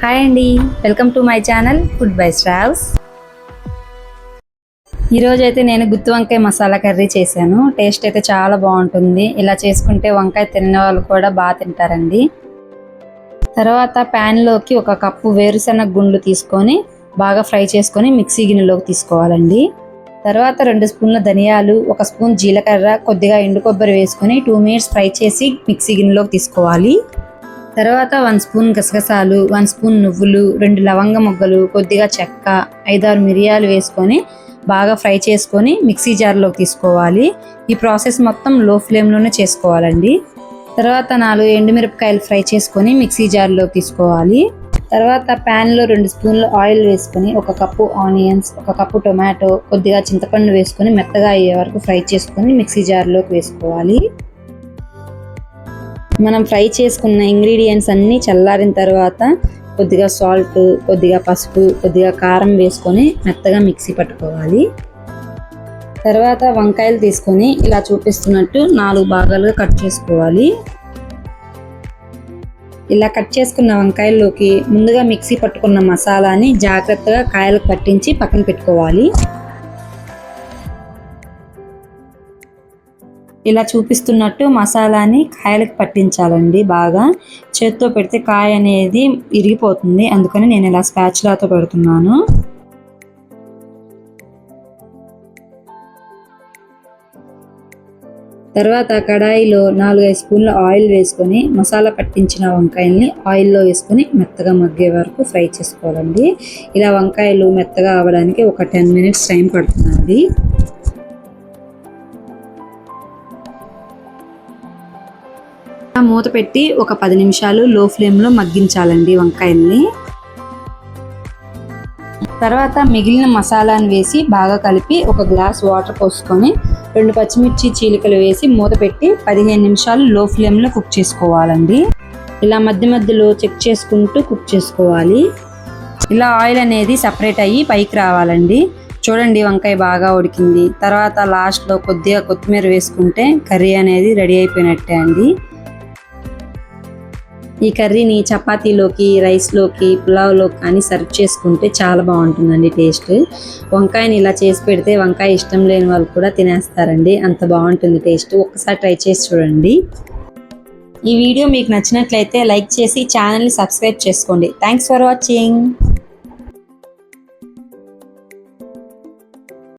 Hi అండి, welcome to my channel food by Shravs. ఈరోజు అయితే నేను గుత్తి వంకాయ మసాలా కర్రీ చేశాను. టేస్ట్ అయితే చాలా బాగుంటుంది. ఇలా చేసుకుంటే వంకాయ తిన్న వాళ్ళు కూడా బాగా తింటారండి. తర్వాత ప్యాన్లోకి ఒక కప్పు వేరుశనగ గుండ్లు తీసుకొని బాగా ఫ్రై చేసుకొని మిక్సీ గిన్నెలోకి తీసుకోవాలండి. తర్వాత 2 స్పూన్ల ధనియాలు, 1 స్పూన్ జీలకర్ర, కొద్దిగా ఎండు కొబ్బరి వేసుకొని 2 మినిట్స్ ఫ్రై చేసి మిక్సీ గిన్నెలోకి తీసుకోవాలి. తర్వాత 1 స్పూన్ గసగసాలు, 1 స్పూన్ నువ్వులు, 2 లవంగ మొగ్గలు, కొద్దిగా చెక్క, 5-6 మిరియాలు వేసుకొని బాగా ఫ్రై చేసుకొని మిక్సీ జార్లోకి తీసుకోవాలి. ఈ ప్రాసెస్ మొత్తం లో ఫ్లేమ్లోనే చేసుకోవాలండి. తర్వాత 4 ఎండుమిరపకాయలు ఫ్రై చేసుకొని మిక్సీ జార్లోకి తీసుకోవాలి. తర్వాత ప్యాన్లో 2 స్పూన్లు ఆయిల్ వేసుకొని 1 కప్పు ఆనియన్స్, 1 కప్పు టొమాటో, కొద్దిగా చింతపండు వేసుకొని మెత్తగా అయ్యే వరకు ఫ్రై చేసుకొని మిక్సీ జార్లోకి వేసుకోవాలి. మనం ఫ్రై చేసుకున్న ఇంగ్రీడియంట్స్ అన్నీ చల్లారిన తర్వాత కొద్దిగా సాల్ట్, కొద్దిగా పసుపు, కొద్దిగా కారం వేసుకొని మెత్తగా మిక్సీ పట్టుకోవాలి. తర్వాత వంకాయలు తీసుకొని ఇలా చూపిస్తున్నట్టు 4 భాగాలుగా కట్ చేసుకోవాలి. ఇలా కట్ చేసుకున్న వంకాయల్లోకి ముందుగా మిక్సీ పట్టుకున్న మసాలాని జాగ్రత్తగా కాయలకు పట్టించి పక్కన పెట్టుకోవాలి. ఇలా చూపిస్తున్నట్టు మసాలాని కాయలకు పట్టించాలండి. బాగా చేత్తో పెడితే కాయ అనేది ఇరిగిపోతుంది, అందుకని నేను ఇలా స్పాచులాతో పెడుతున్నాను. తర్వాత కడాయిలో 4-5 స్పూన్ల ఆయిల్ వేసుకొని మసాలా పట్టించిన వంకాయల్ని ఆయిల్లో వేసుకొని మెత్తగా మగ్గే వరకు ఫ్రై చేసుకోవాలండి. ఇలా వంకాయలు మెత్తగా అవ్వడానికి ఒక 10 మినిట్స్ టైం పడుతుందండి. మూత పెట్టి ఒక 10 నిమిషాలు లో ఫ్లేమ్లో మగ్గించాలండి వంకాయల్ని. తర్వాత మిగిలిన మసాలాను వేసి బాగా కలిపి 1 గ్లాస్ వాటర్ పోసుకొని 2 పచ్చిమిర్చి చీలికలు వేసి మూత పెట్టి 15 నిమిషాలు లో ఫ్లేమ్లో కుక్ చేసుకోవాలండి. ఇలా మధ్య మధ్యలో చెక్ చేసుకుంటూ కుక్ చేసుకోవాలి. ఇలా ఆయిల్ అనేది సపరేట్ అయ్యి పైకి రావాలండి. చూడండి, వంకాయ బాగా ఉడికింది. తర్వాత లాస్ట్లో కొద్దిగా కొత్తిమీర వేసుకుంటే కర్రీ అనేది రెడీ అయిపోయినట్టే అండి. ఈ కర్రీని చపాతీలోకి, రైస్లోకి, పులావ్లోకి కానీ సర్వ్ చేసుకుంటే చాలా బాగుంటుందండి టేస్ట్. వంకాయని ఇలా చేసి పెడితే వంకాయ ఇష్టం లేని వాళ్ళు కూడా తినేస్తారండి, అంత బాగుంటుంది టేస్ట్. ఒక్కసారి ట్రై చేసి చూడండి. ఈ వీడియో మీకు నచ్చినట్లయితే లైక్ చేసి ఛానల్ని సబ్స్క్రైబ్ చేసుకోండి. Thanks for watching.